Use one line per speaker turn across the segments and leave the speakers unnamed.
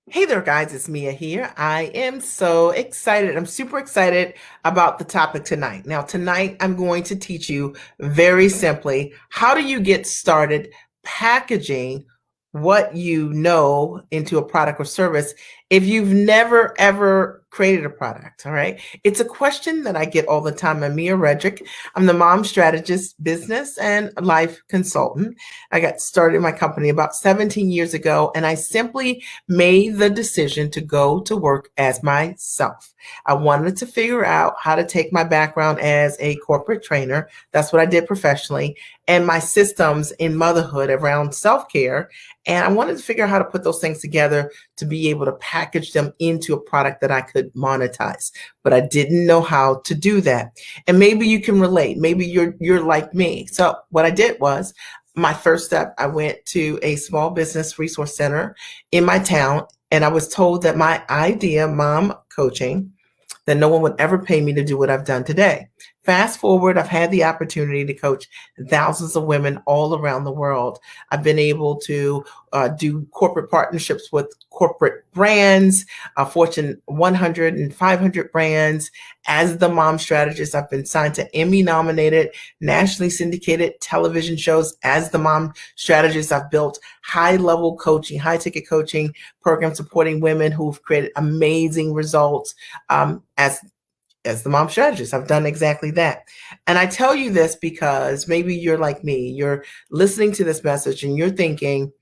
Hey there, guys. It's Mia here. I am so excited. I'm super excited about the topic tonight. Now, tonight, I'm going to teach you very simply how do you get started packaging what you know into a product or service if you've never ever created a product. All right. It's a question that I get all the time. I'm Mia Redrick. I'm the mom strategist, business and life consultant. I got started in my company about 17 years ago, and I simply made the decision to go to work as myself. I wanted to figure out how to take my background as a corporate trainer. That's what I did professionally, and my systems in motherhood around self care. And I wanted to figure out how to put those things together to be able to package them into a product that I could monetize. But I didn't know how to do that. And maybe you can relate. Maybe you're like me. So what I did was my first step, I went to a small business resource center in my town, and I was told that my idea, mom coaching, that no one would ever pay me to do what I've done today. Fast forward, I've had the opportunity to coach thousands of women all around the world. I've been able to do corporate partnerships with corporate brands, Fortune 100 and 500 brands. As the mom strategist, I've been signed to Emmy nominated, nationally syndicated television shows. As the mom strategist, I've built high level coaching, high ticket coaching programs supporting women who've created amazing results. As the mom strategist, I've done exactly that. And I tell you this because maybe you're like me, you're listening to this message and you're thinking,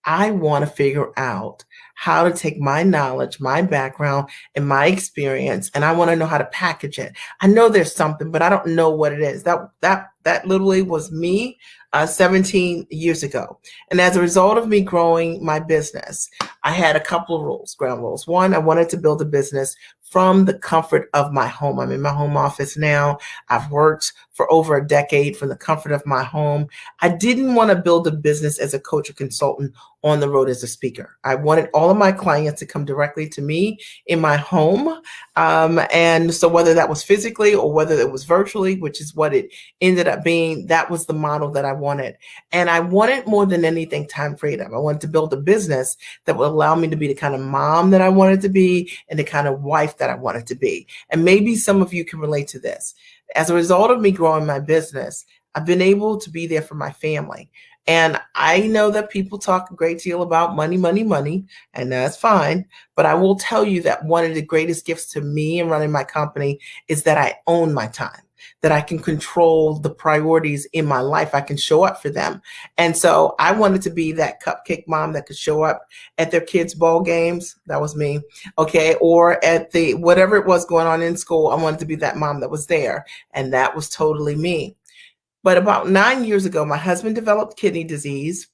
I want to figure out how to take my knowledge, my background, and my experience, and I want to know how to package it. I know there's something, but I don't know what it is. That literally was me 17 years ago. And as a result of me growing my business, I had a couple of rules, ground rules. One, I wanted to build a business from the comfort of my home. I'm in my home office now. I've worked for over a decade from the comfort of my home. I didn't want to build a business as a coach or consultant on the road as a speaker. I wanted all of my clients to come directly to me in my home. And so whether that was physically or whether it was virtually, which is what it ended up being, that was the model that I wanted. And I wanted more than anything time freedom. I wanted to build a business that would allow me to be the kind of mom that I wanted to be and the kind of wife that I wanted to be. And maybe some of you can relate to this. As a result of me growing my business, I've been able to be there for my family. And I know that people talk a great deal about money, money, money, and that's fine. But I will tell you that one of the greatest gifts to me in running my company is that I own my time, that I can control the priorities in my life. I can show up for them. And so I wanted to be that cupcake mom that could show up at their kids' ball games. That was me. Okay. Or at the whatever it was going on in school, I wanted to be that mom that was there. And that was totally me. But about 9 years ago, my husband developed kidney disease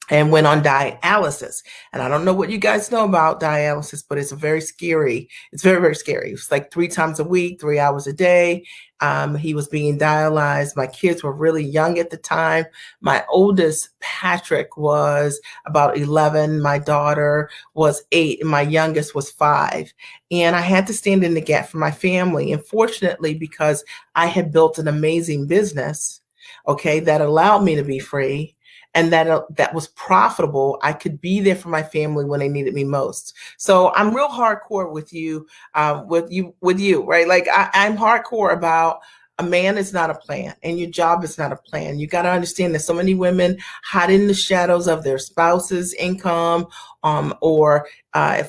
and went on dialysis. And I don't know what you guys know about dialysis, but it's very, very scary. It's like 3 times a week, 3 hours a day. He was being dialyzed. My kids were really young at the time. My oldest, Patrick, was about 11. My daughter was 8, and my youngest was 5. And I had to stand in the gap for my family. And fortunately, because I had built an amazing business, okay, that allowed me to be free and that was profitable, I could be there for my family when they needed me most. So I'm real hardcore with you, right? Like I'm hardcore about a man is not a plan and your job is not a plan. You got to understand that so many women hide in the shadows of their spouse's income or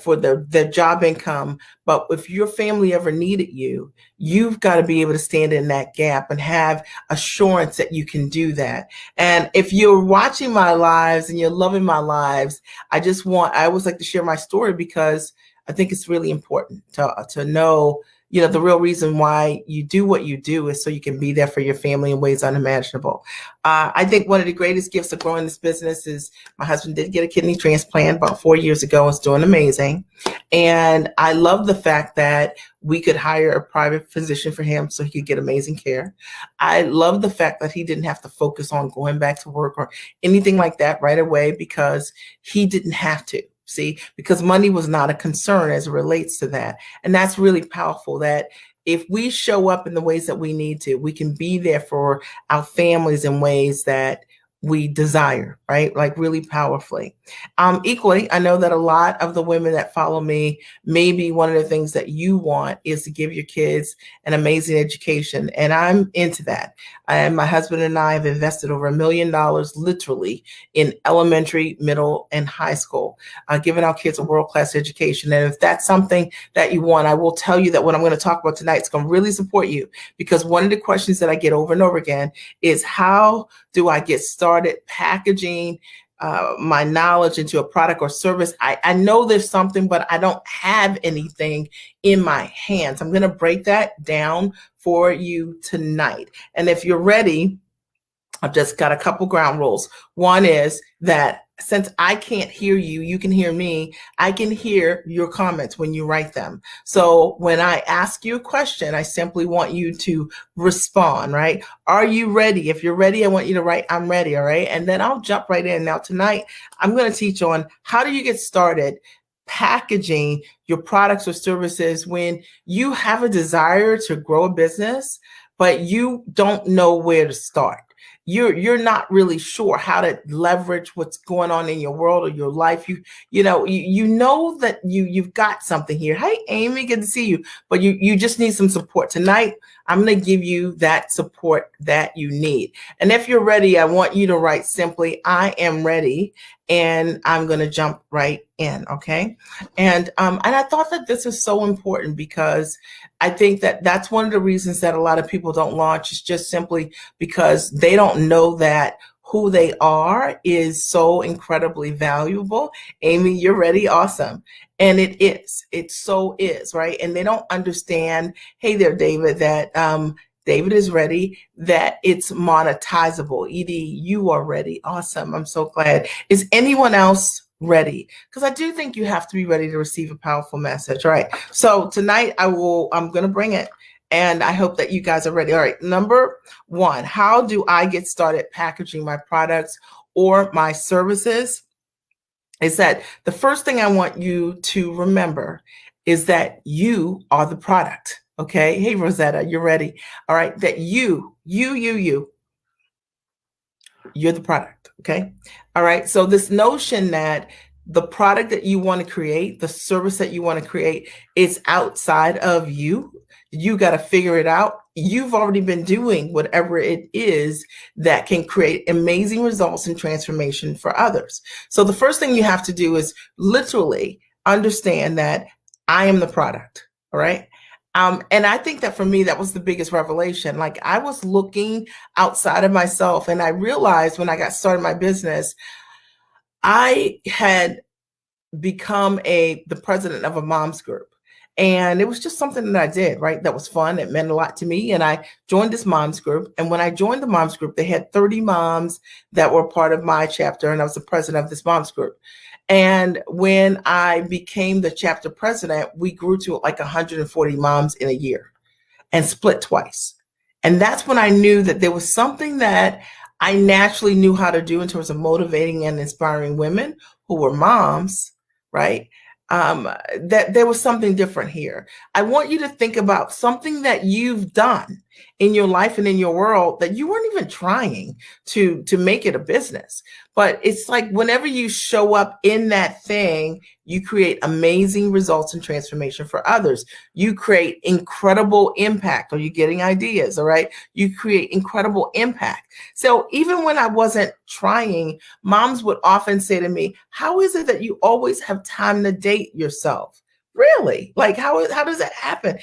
for their job income. But if your family ever needed you, you've got to be able to stand in that gap and have assurance that you can do that. And if you're watching my lives and you're loving my lives, I always like to share my story because I think it's really important to know, the real reason why you do what you do is so you can be there for your family in ways unimaginable. I think one of the greatest gifts of growing this business is my husband did get a kidney transplant about 4 years ago. It's doing amazing. And I love the fact that we could hire a private physician for him so he could get amazing care. I love the fact that he didn't have to focus on going back to work or anything like that right away because he didn't have to. See, because money was not a concern as it relates to that. And that's really powerful that if we show up in the ways that we need to, we can be there for our families in ways that we desire, right? Like really powerfully. Equally, I know that a lot of the women that follow me, maybe one of the things that you want is to give your kids an amazing education. And I'm into that. And my husband and I have invested over $1 million literally in elementary, middle, and high school, giving our kids a world-class education. And if that's something that you want, I will tell you that what I'm going to talk about tonight is going to really support you, because one of the questions that I get over and over again is, how do I get started packaging my knowledge into a product or service? I know there's something, but I don't have anything in my hands. I'm going to break that down for you tonight. And if you're ready, I've just got a couple ground rules. One is that since I can't hear you, you can hear me. I can hear your comments when you write them. So when I ask you a question, I simply want you to respond, right? Are you ready? If you're ready, I want you to write, I'm ready, all right? And then I'll jump right in. Now, tonight, I'm going to teach on how do you get started packaging your products or services when you have a desire to grow a business, but you don't know where to start. You're not really sure how to leverage what's going on in your world or your life. You know that you've got something here. Hey, Amy, good to see you. But you just need some support. Tonight, I'm going to give you that support that you need. And if you're ready, I want you to write simply, I am ready. And I'm going to jump right in. Okay. And I thought that this is so important, because I think that that's one of the reasons that a lot of people don't launch, is just simply because they don't know that who they are is so incredibly valuable. Amy, you're ready. Awesome. And it is. It so is, right? And they don't understand, hey there, David, that David is ready, that it's monetizable. Edie, you are ready. Awesome. I'm so glad. Is anyone else ready? Because I do think you have to be ready to receive a powerful message. All right. So tonight I'm going to bring it, and I hope that you guys are ready. All right. Number one, how do I get started packaging my products or my services? Is that the first thing I want you to remember is that you are the product. Okay. Hey, Rosetta, you're ready. All right. That you're the product. Okay. All right. So this notion that the product that you want to create, the service that you want to create, is outside of you. You got to figure it out. You've already been doing whatever it is that can create amazing results and transformation for others. So the first thing you have to do is literally understand that I am the product. All right. And I think that for me, that was the biggest revelation. Like, I was looking outside of myself, and I realized when I got started my business, I had become the president of a mom's group. And it was just something that I did, right? That was fun. It meant a lot to me. And I joined this moms group. And when I joined the moms group, they had 30 moms that were part of my chapter. And I was the president of this moms group. And when I became the chapter president, we grew to like 140 moms in a year and split twice. And that's when I knew that there was something that I naturally knew how to do in terms of motivating and inspiring women who were moms, right? That there was something different here. I want you to think about something that you've done in your life and in your world that you weren't even trying to make it a business. But it's like whenever you show up in that thing, you create amazing results and transformation for others. You create incredible impact. Are you getting ideas? All right. You create incredible impact. So even when I wasn't trying, moms would often say to me, how is it that you always have time to date yourself? Really? Like, how does that happen?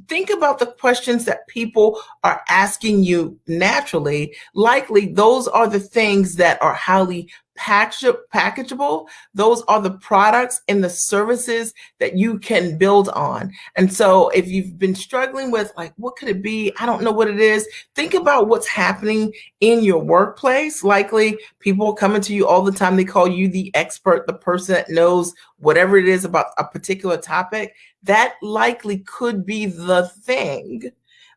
Think about the questions that people are asking you naturally. Likely, those are the things that are highly packageable. Those are the products and the services that you can build on. And so if you've been struggling with, like, what could it be? I don't know what it is. Think about what's happening in your workplace. Likely people are coming to you all the time. They call you the expert, the person that knows whatever it is about a particular topic. That likely could be the thing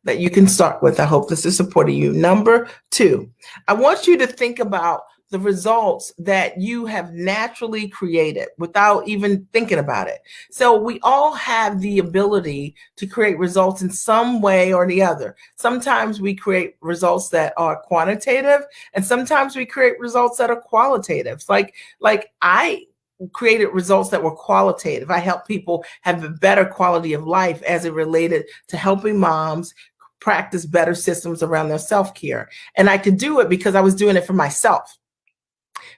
that you can start with. I hope this is supporting you. Number two, I want you to think about the results that you have naturally created without even thinking about it. So we all have the ability to create results in some way or the other. Sometimes we create results that are quantitative, and sometimes we create results that are qualitative. Like I created results that were qualitative. I help people have a better quality of life as it related to helping moms practice better systems around their self-care. And I could do it because I was doing it for myself.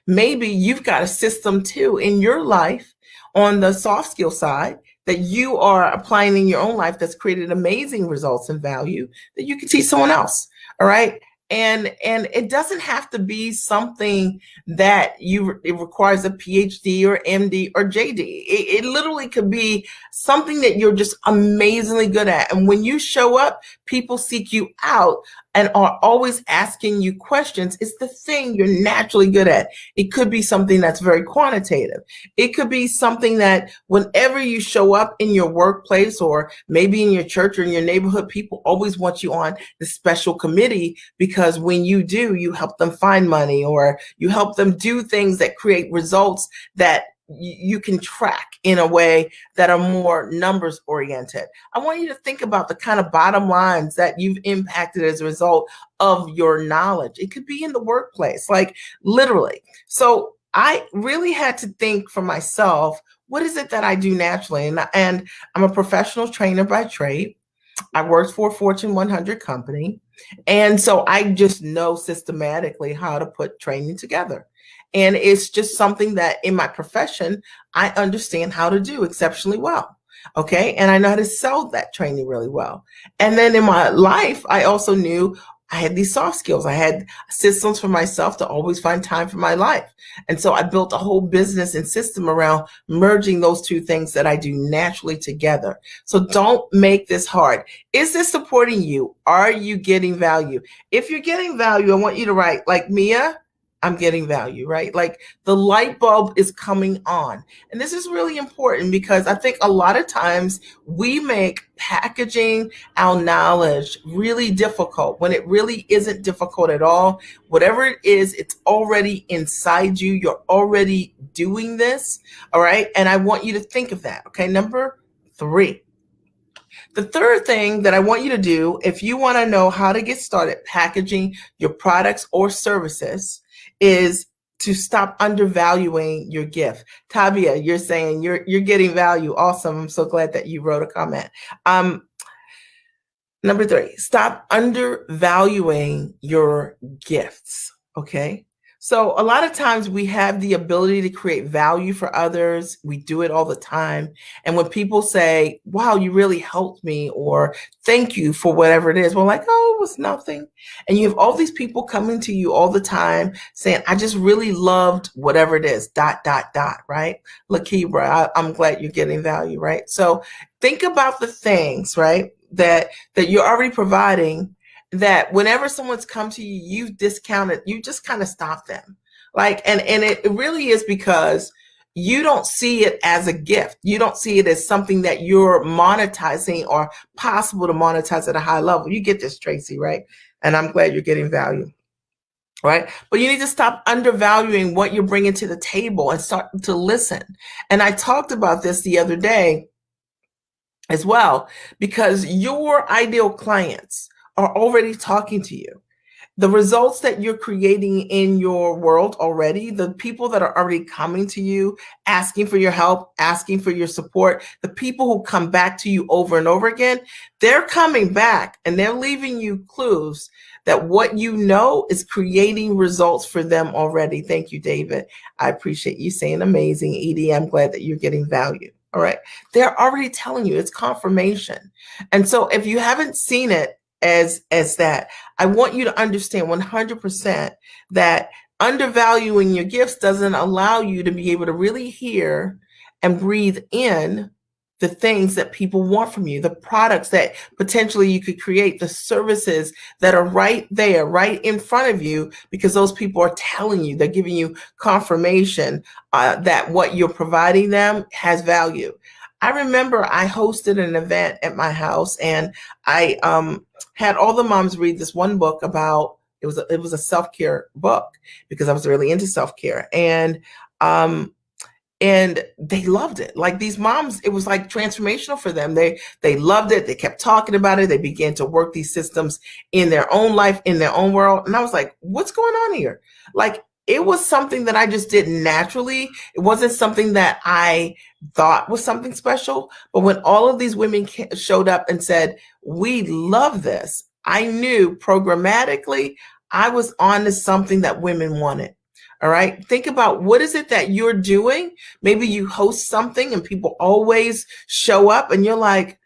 Maybe you've got a system too in your life on the soft skill side that you are applying in your own life that's created amazing results and value that you can teach someone else. All right. And it doesn't have to be something that it requires a PhD or MD or JD. It literally could be something that you're just amazingly good at. And when you show up, people seek you out and are always asking you questions. It's the thing you're naturally good at. It could be something that's very quantitative. It could be something that whenever you show up in your workplace or maybe in your church or in your neighborhood, people always want you on the special committee because when you do, you help them find money or you help them do things that create results that you can track in a way that are more numbers oriented. I want you to think about the kind of bottom lines that you've impacted as a result of your knowledge. It could be in the workplace, like literally. So I really had to think for myself, what is it that I do naturally? And I'm a professional trainer by trade. I worked for a Fortune 100 company. And so I just know systematically how to put training together. And it's just something that in my profession, I understand how to do exceptionally well. Okay. And I know how to sell that training really well. And then in my life, I also knew I had these soft skills. I had systems for myself to always find time for my life. And so I built a whole business and system around merging those two things that I do naturally together. So don't make this hard. Is this supporting you? Are you getting value? If you're getting value, I want you to write like Mia, I'm getting value, right? Like the light bulb is coming on. And this is really important because I think a lot of times we make packaging our knowledge really difficult when it really isn't difficult at all. Whatever it is, it's already inside you. You're already doing this. All right. And I want you to think of that. Okay. Number 3. The third thing that I want you to do, if you want to know how to get started packaging your products or services, is to stop undervaluing your gift. Tabia, you're saying you're getting value. Awesome. I'm so glad that you wrote a comment. Number 3, stop undervaluing your gifts. Okay. So a lot of times we have the ability to create value for others. We do it all the time. And when people say, wow, you really helped me, or thank you for whatever it is, we're like, oh, it was nothing. And you have all these people coming to you all the time saying, I just really loved whatever it is, ... right? Lakibra, I'm glad you're getting value, right? So think about the things, right, that you're already providing, that whenever someone's come to you, you've discounted, you just kind of stop them. Like, and it really is because you don't see it as a gift. You don't see it as something that you're monetizing or possible to monetize at a high level. You get this, Tracy, right? And I'm glad you're getting value. Right. But you need to stop undervaluing what you're bringing to the table and start to listen. And I talked about this the other day as well, because your ideal clients are already talking to you. The results that you're creating in your world already, the people that are already coming to you, asking for your help, asking for your support, the people who come back to you over and over again, they're coming back and they're leaving you clues that what you know is creating results for them already. Thank you, David. I appreciate you saying amazing. Edie, I'm glad that you're getting value. All right. They're already telling you, it's confirmation. And so if you haven't seen it as that, I want you to understand 100% that undervaluing your gifts doesn't allow you to be able to really hear and breathe in the things that people want from you, the products that potentially you could create, the services that are right there, right in front of you, because those people are telling you, they're giving you confirmation that what you're providing them has value. I remember I hosted an event at my house, and I had all the moms read this one book about It was a self-care book because I was really into self-care. Um, and they loved it. Like these moms, it was like transformational for them. They loved it. They kept talking about it. They began to work these systems in their own life, in their own world. And I was like, what's going on here? Like it was something that I just did naturally. It wasn't something that I thought was something special. But when all of these women showed up and said, we love this, I knew programmatically I was on to something that women wanted. All right. Think about what is it that you're doing? Maybe you host something and people always show up and you're like,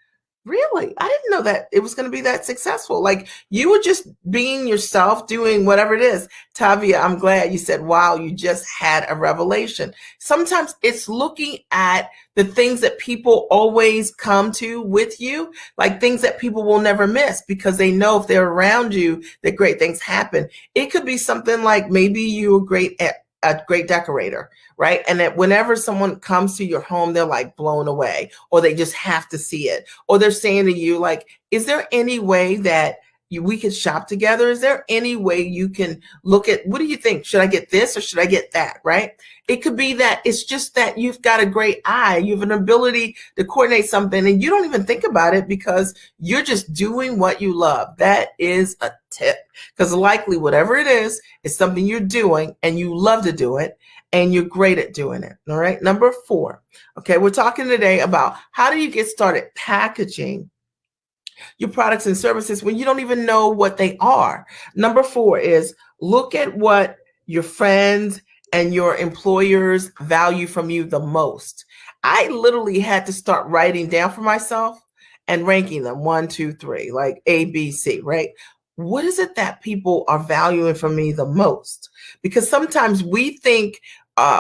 really? I didn't know that it was going to be that successful. Like you were just being yourself, doing whatever it is. Tavia, I'm glad you said, wow, you just had a revelation. Sometimes it's looking at the things that people always come to with you, like things that people will never miss because they know if they're around you, that great things happen. It could be something like maybe you're great at a great decorator, right? And that whenever someone comes to your home, they're like blown away, or they just have to see it, or they're saying to you, like, is there any way that we could shop together? Is there any way you can look at, what do you think? Should I get this or should I get that, right? It could be that it's just that you've got a great eye. You have an ability to coordinate something and you don't even think about it because you're just doing what you love. That is a tip, because likely whatever it is something you're doing and you love to do it and you're great at doing it. All right. Number 4. Okay. We're talking today about how do you get started packaging your products and services when you don't even know what they are. Number 4 is look at what your friends and your employers value from you the most. I literally had to start writing down for myself and ranking them 1, 2, 3, like A, B, C, right? What is it that people are valuing from me the most? Because sometimes we think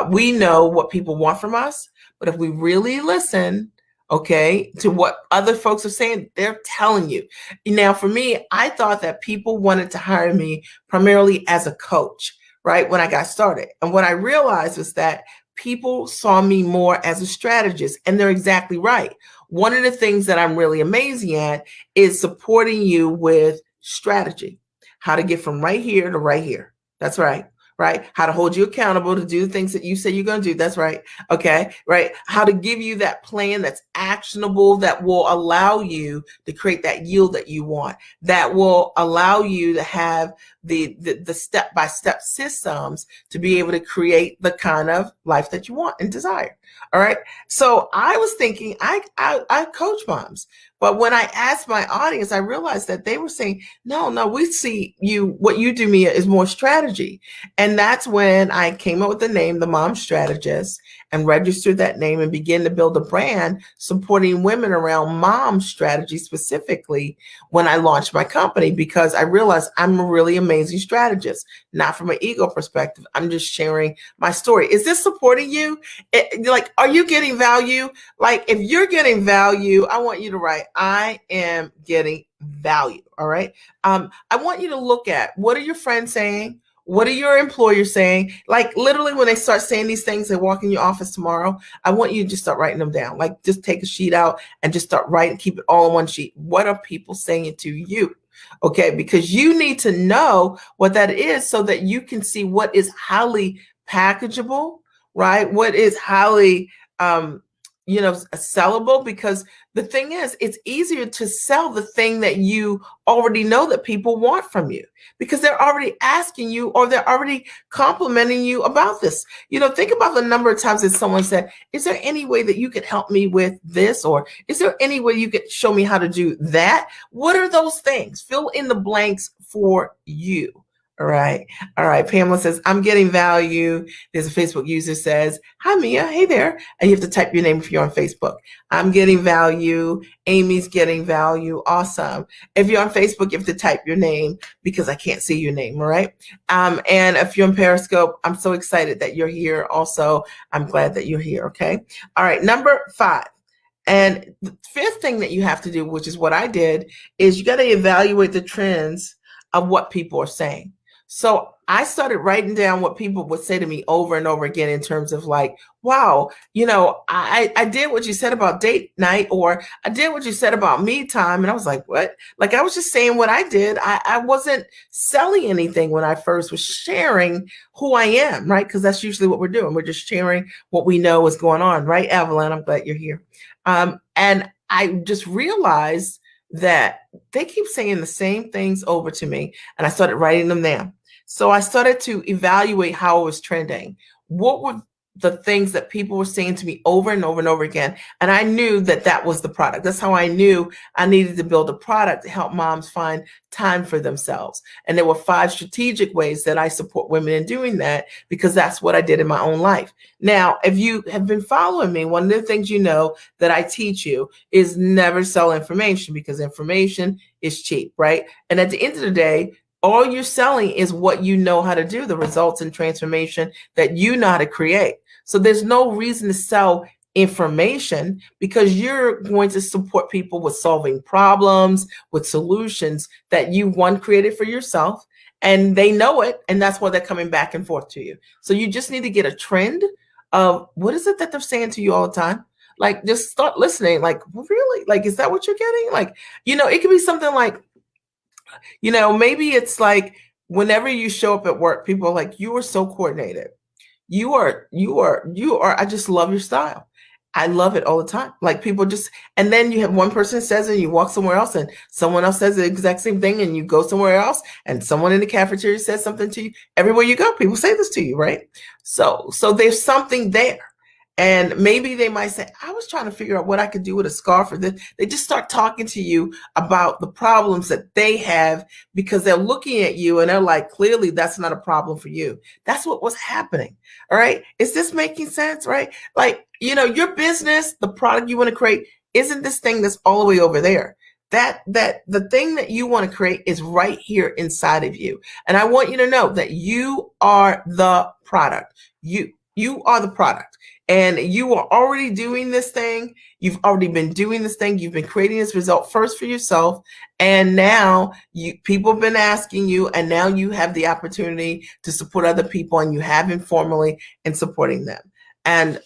we know what people want from us, but if we really listen, okay, to what other folks are saying, they're telling you. Now, for me, I thought that people wanted to hire me primarily as a coach, right, when I got started. And what I realized was that people saw me more as a strategist, and they're exactly right. One of the things that I'm really amazing at is supporting you with strategy, how to get from right here to right here. That's right. Right? How to hold you accountable to do the things that you say you're going to do. That's right. Okay. Right. How to give you that plan that's actionable, that will allow you to create that yield that you want, that will allow you to have the step-by-step systems to be able to create the kind of life that you want and desire. All right. So I was thinking, I coach moms, but when I asked my audience, I realized that they were saying, no, we see you, what you do, Mia, is more strategy. And that's when I came up with the name, The Mom Strategist, and registered that name and began to build a brand supporting women around mom strategy specifically when I launched my company, because I realized I'm a really amazing strategist, not from an ego perspective. I'm just sharing my story. Is this supporting you? Like, are you getting value? Like, if you're getting value, I want you to write, I am getting value. All right. I want you to look at, what are your friends saying? What are your employers saying? Like literally when they start saying these things, they walk in your office tomorrow, I want you to just start writing them down. Like just take a sheet out and just start writing, keep it all on one sheet. What are people saying to you? Okay, because you need to know what that is so that you can see what is highly packageable, right? What is highly sellable, because the thing is, it's easier to sell the thing that you already know that people want from you, because they're already asking you or they're already complimenting you about this. Think about the number of times that someone said, is there any way that you could help me with this? Or is there any way you could show me how to do that? What are those things? Fill in the blanks for you. All right. All right. Pamela says, I'm getting value. There's a Facebook user says, hi, Mia. Hey there. And you have to type your name if you're on Facebook. I'm getting value. Amy's getting value. Awesome. If you're on Facebook, you have to type your name because I can't see your name. All right. And if you're on Periscope, I'm so excited that you're here. Also, I'm glad that you're here. Okay. All right. Number 5. And the 5th thing that you have to do, which is what I did, is you got to evaluate the trends of what people are saying. So I started writing down what people would say to me over and over again in terms of like, wow, you know, I did what you said about date night, or I did what you said about me time. And I was like, what? Like I was just saying what I did. I wasn't selling anything when I first was sharing who I am, right? Because that's usually what we're doing. We're just sharing what we know is going on, right, Evelyn? I'm glad you're here. And I just realized that they keep saying the same things over to me, and I started writing them down. So I started to evaluate how it was trending. What were the things that people were saying to me over and over and over again? And I knew that that was the product. That's how I knew I needed to build a product to help moms find time for themselves. And there were 5 strategic ways that I support women in doing that, because that's what I did in my own life. Now, if you have been following me, one of the things you know that I teach you is never sell information, because information is cheap, right? And at the end of the day, all you're selling is what you know how to do, the results and transformation that you know how to create. So there's no reason to sell information, because you're going to support people with solving problems, with solutions that you one created for yourself, and they know it, and that's why they're coming back and forth to you. So you just need to get a trend of what is it that they're saying to you all the time. Like, just start listening. Like, really? Like, is that what you're getting? Like, it could be something like, maybe it's like whenever you show up at work, people are like, you are so coordinated. You are, I just love your style. I love it all the time. Like people just, and then you have one person says it, and you walk somewhere else, and someone else says the exact same thing, and you go somewhere else, and someone in the cafeteria says something to you. Everywhere you go, people say this to you, right? So there's something there. And maybe they might say, I was trying to figure out what I could do with a scarf or this. They just start talking to you about the problems that they have, because they're looking at you and they're like, clearly that's not a problem for you. That's what was happening. All right. Is this making sense? Right. Like, your business, the product you want to create isn't this thing that's all the way over there. That the thing that you want to create is right here inside of you. And I want you to know that you are the product. You are the product, and you are already doing this thing. You've already been doing this thing. You've been creating this result first for yourself. And now people have been asking you, and now you have the opportunity to support other people, and you have informally in supporting them. And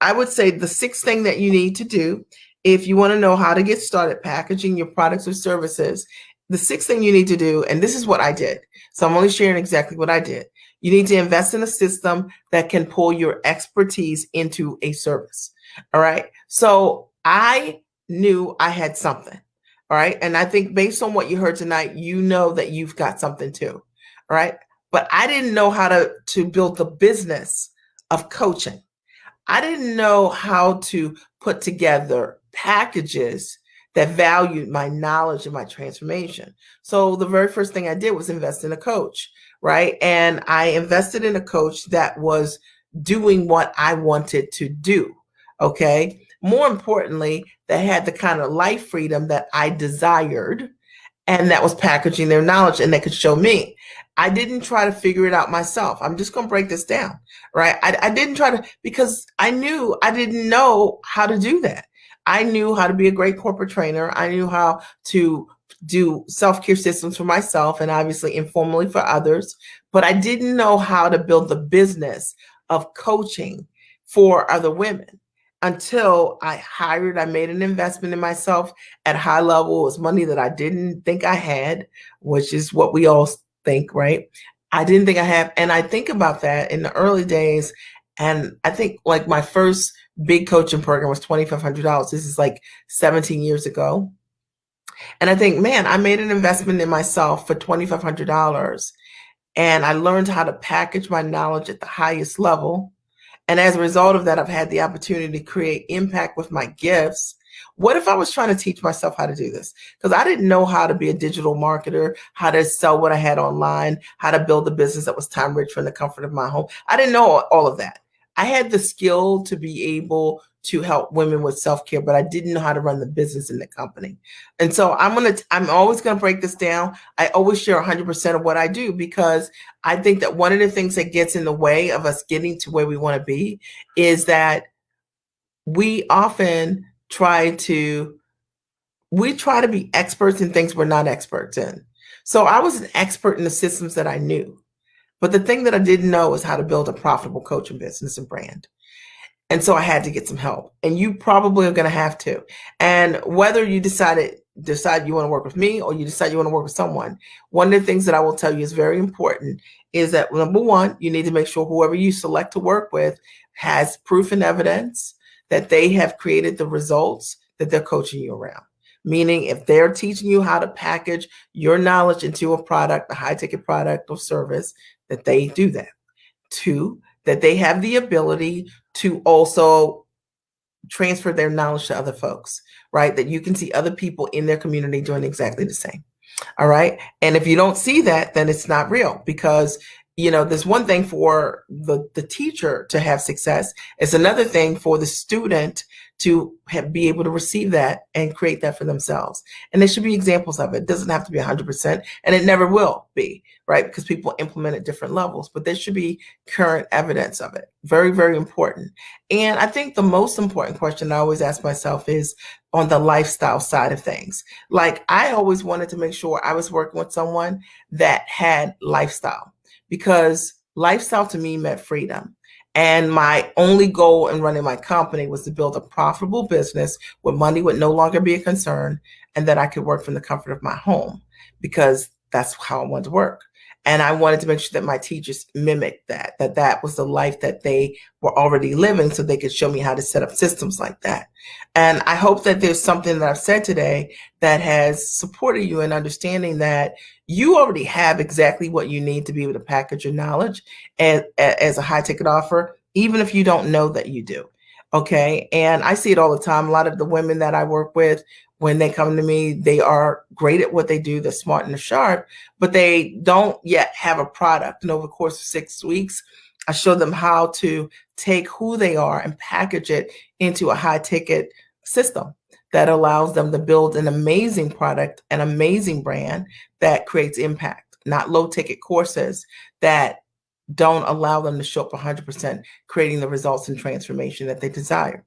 I would say the 6th thing that you need to do, if you want to know how to get started packaging your products or services, the 6th thing you need to do, and this is what I did. So I'm only sharing exactly what I did. You need to invest in a system that can pull your expertise into a service. All right. So I knew I had something. All right. And I think based on what you heard tonight, you know that you've got something too. All right. But I didn't know how to build the business of coaching. I didn't know how to put together packages that valued my knowledge and my transformation. So the very first thing I did was invest in a coach, right? And I invested in a coach that was doing what I wanted to do. Okay. More importantly, that had the kind of life freedom that I desired, and that was packaging their knowledge, and they could show me. I didn't try to figure it out myself. I'm just going to break this down, right? I didn't try to, because I knew I didn't know how to do that. I knew how to be a great corporate trainer. I knew how to do self-care systems for myself, and obviously informally for others, but I didn't know how to build the business of coaching for other women until I made an investment in myself at high level. It was money that I didn't think I had, which is what we all think, right? I didn't think I had. And I think about that in the early days. And I think like my first big coaching program was $2,500. This is like 17 years ago. And I think, man, I made an investment in myself for $2,500. And I learned how to package my knowledge at the highest level. And as a result of that, I've had the opportunity to create impact with my gifts. What if I was trying to teach myself how to do this? Because I didn't know how to be a digital marketer, how to sell what I had online, how to build a business that was time rich from the comfort of my home. I didn't know all of that. I had the skill to be able to help women with self-care, but I didn't know how to run the business in the company. And so I'm always going to break this down. I always share 100% of what I do, because I think that one of the things that gets in the way of us getting to where we want to be is that we often try to be experts in things we're not experts in. So I was an expert in the systems that I knew. But the thing that I didn't know is how to build a profitable coaching business and brand. And so I had to get some help. And you probably are going to have to. And whether you decide you want to work with me or you decide you want to work with someone, one of the things that I will tell you is very important is that number one, you need to make sure whoever you select to work with has proof and evidence that they have created the results that they're coaching you around. Meaning if they're teaching you how to package your knowledge into a product, a high ticket product or service, that they do that. Two, that they have the ability to also transfer their knowledge to other folks, right? That you can see other people in their community doing exactly the same. All right. And if you don't see that, then it's not real because, there's one thing for the teacher to have success. It's another thing for the student to be able to receive that and create that for themselves. And there should be examples of it. It doesn't have to be 100%, and it never will be, right? Because people implement at different levels, but there should be current evidence of it. Very, very important. And I think the most important question I always ask myself is on the lifestyle side of things. Like I always wanted to make sure I was working with someone that had lifestyle, because lifestyle to me meant freedom. And my only goal in running my company was to build a profitable business where money would no longer be a concern and that I could work from the comfort of my home, because that's how I wanted to work. And I wanted to make sure that my teachers mimicked that was the life that they were already living, so they could show me how to set up systems like that. And I hope that there's something that I've said today that has supported you in understanding that you already have exactly what you need to be able to package your knowledge as a high ticket offer, even if you don't know that you do. Okay. And I see it all the time. A lot of the women that I work with, when they come to me, they are great at what they do. They're smart and they're sharp, but they don't yet have a product. And over the course of 6 weeks, I show them how to take who they are and package it into a high ticket system that allows them to build an amazing product, an amazing brand that creates impact, not low ticket courses that don't allow them to show up 100%, creating the results and transformation that they desire.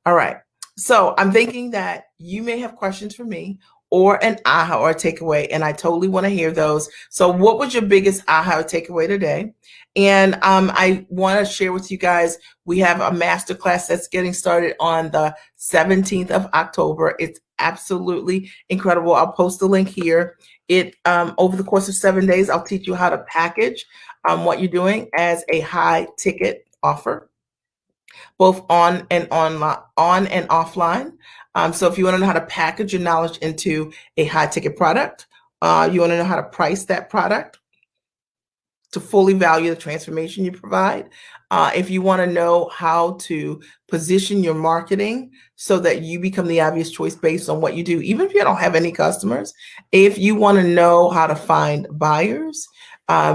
All right. So I'm thinking that you may have questions for me or an aha or a takeaway, and I totally want to hear those. So what was your biggest aha or takeaway today? And I want to share with you guys, we have a masterclass that's getting started on the 17th of October. It's absolutely incredible. I'll post the link here. Over the course of 7 days, I'll teach you how to package what you're doing as a high ticket offer, both on and offline. So if you want to know how to package your knowledge into a high ticket product, you want to know how to price that product to fully value the transformation you provide. If you want to know how to position your marketing so that you become the obvious choice based on what you do, even if you don't have any customers. If you want to know how to find buyers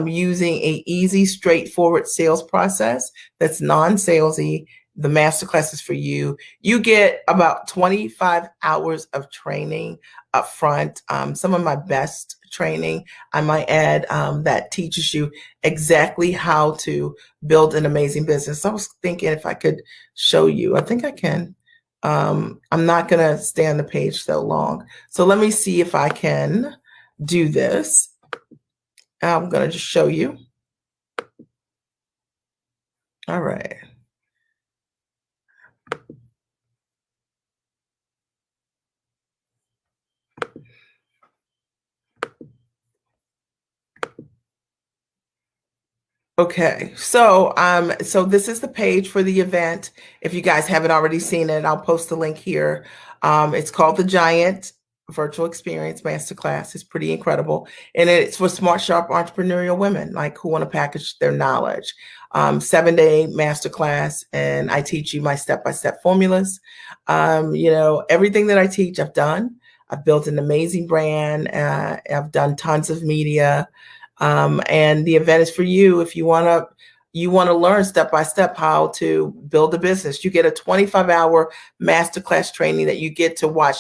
using a easy, straightforward sales process that's non-salesy, the masterclass is for you. You get about 25 hours of training up front. Some of my best training, I might add, that teaches you exactly how to build an amazing business. I was thinking if I could show you. I think I can. I'm not going to stay on the page so long. So let me see if I can do this. I'm going to just show you. All right. Okay, so this is the page for the event. If you guys haven't already seen it, I'll post the link here. It's called the Giant Virtual Experience Masterclass. It's pretty incredible, and it's for smart, sharp, entrepreneurial women like who want to package their knowledge. 7-day masterclass, and I teach you my step-by-step formulas. Everything that I teach, I've done. I've built an amazing brand. I've done tons of media. And the event is for you if you want to learn step by step how to build a business. You get a 25-hour masterclass training that you get to watch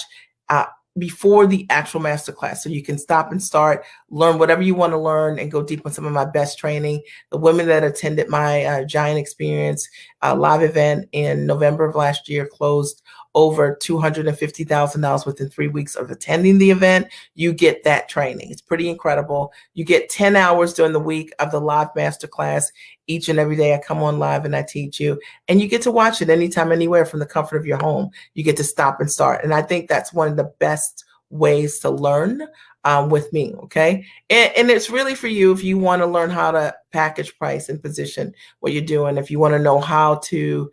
before the actual masterclass, so you can stop and start, learn whatever you want to learn, and go deep on some of my best training. The women that attended my Giant Experience live event in November of last year closed over $250,000 within 3 weeks of attending the event, you get that training. It's pretty incredible. You get 10 hours during the week of the live masterclass each and every day. I come on live and I teach you, and you get to watch it anytime, anywhere from the comfort of your home. You get to stop and start. And I think that's one of the best ways to learn with me. Okay. And it's really for you if you want to learn how to package, price, and position what you're doing. If you want to know how to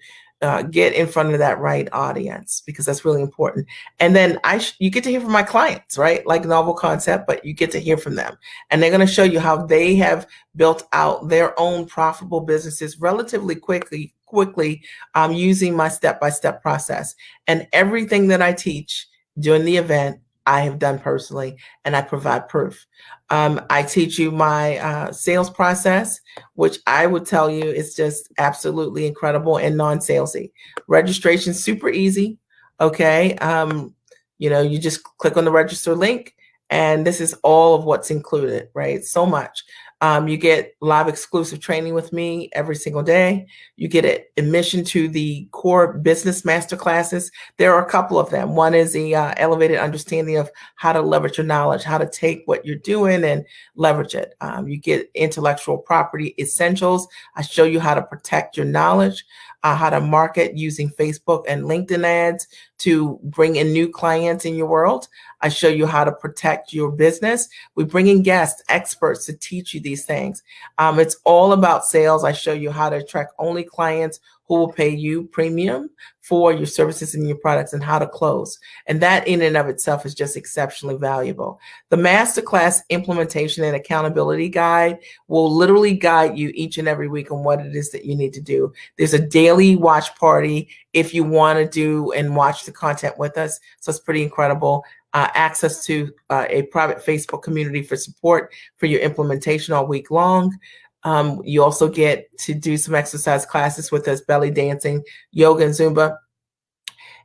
get in front of that right audience, because that's really important. And then you get to hear from my clients, right? Like Novel Concept, but you get to hear from them, and they're going to show you how they have built out their own profitable businesses relatively quickly, using my step-by-step process. And everything that I teach during the event, I have done personally, and I provide proof. I teach you my sales process, which I would tell you is just absolutely incredible and non-salesy. Registration super easy. Okay. You just click on the register link, and this is all of what's included, right? So much. You get live exclusive training with me every single day. You get admission to the core business masterclasses. There are a couple of them. One is the elevated understanding of how to leverage your knowledge, how to take what you're doing and leverage it. You get intellectual property essentials. I show you how to protect your knowledge, how to market using Facebook and LinkedIn ads to bring in new clients in your world. I show you how to protect your business. We bring in guests, experts to teach you these things. It's all about sales. I show you how to attract only clients who will pay you premium for your services and your products, and how to close. And that in and of itself is just exceptionally valuable. The masterclass implementation and accountability guide will literally guide you each and every week on what it is that you need to do. There's a daily watch party if you want to do and watch the content with us. So it's pretty incredible. Access to a private Facebook community for support for your implementation all week long. You also get to do some exercise classes with us, belly dancing, yoga, and Zumba.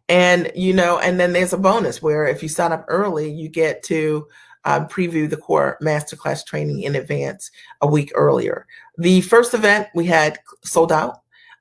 And, and then there's a bonus where if you sign up early, you get to preview the core masterclass training in advance a week earlier. The first event we had sold out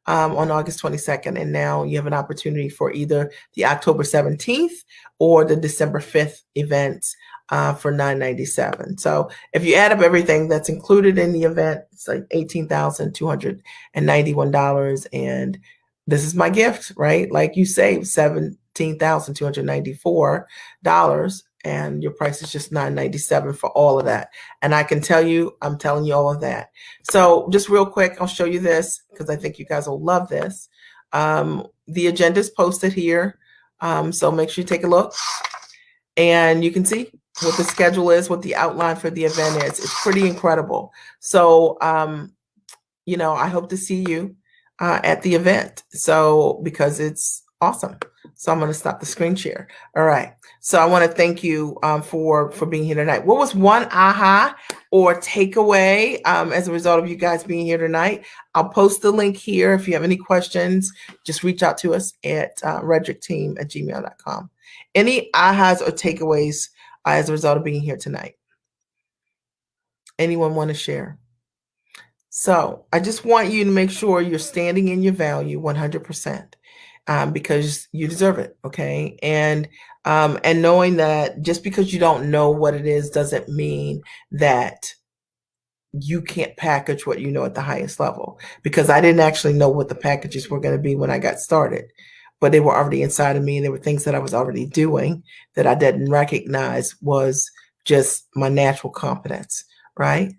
on August 22nd. And now you have an opportunity for either the October 17th or the December 5th events for $997. So if you add up everything that's included in the event, it's like $18,291. And this is my gift, right? Like you saved $17,294, and your price is just $997 for all of that. And I can tell you, I'm telling you all of that. So just real quick, I'll show you this because I think you guys will love this. The agenda is posted here. So make sure you take a look, and you can see what the schedule is, what the outline for the event is. It's pretty incredible. So, I hope to see you at the event. So, because it's awesome. So I'm going to stop the screen share. All right. So I want to thank you for being here tonight. What was one aha or takeaway as a result of you guys being here tonight? I'll post the link here. If you have any questions, just reach out to us at redrickteam@gmail.com. Any ahas or takeaways as a result of being here tonight? Anyone want to share? So I just want you to make sure you're standing in your value 100%. Because you deserve it, okay? And knowing that just because you don't know what it is doesn't mean that you can't package what you know at the highest level. Because I didn't actually know what the packages were going to be when I got started, but they were already inside of me, and there were things that I was already doing that I didn't recognize was just my natural competence, right?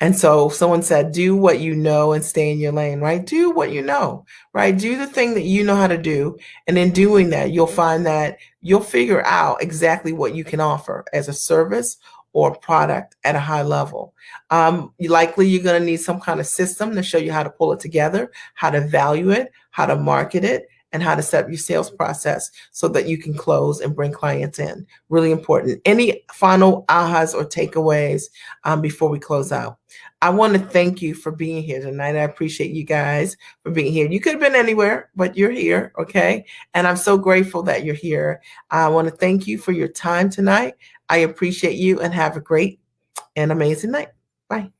And so someone said, do what you know and stay in your lane, right? Do what you know, right? Do the thing that you know how to do. And in doing that, you'll find that you'll figure out exactly what you can offer as a service or product at a high level. You're going to need some kind of system to show you how to pull it together, how to value it, how to market it, and how to set up your sales process so that you can close and bring clients in. Really important. Any final ahas or takeaways before we close out? I want to thank you for being here tonight. I appreciate you guys for being here. You could have been anywhere, but you're here, okay? And I'm so grateful that you're here. I want to thank you for your time tonight. I appreciate you, and have a great and amazing night. Bye.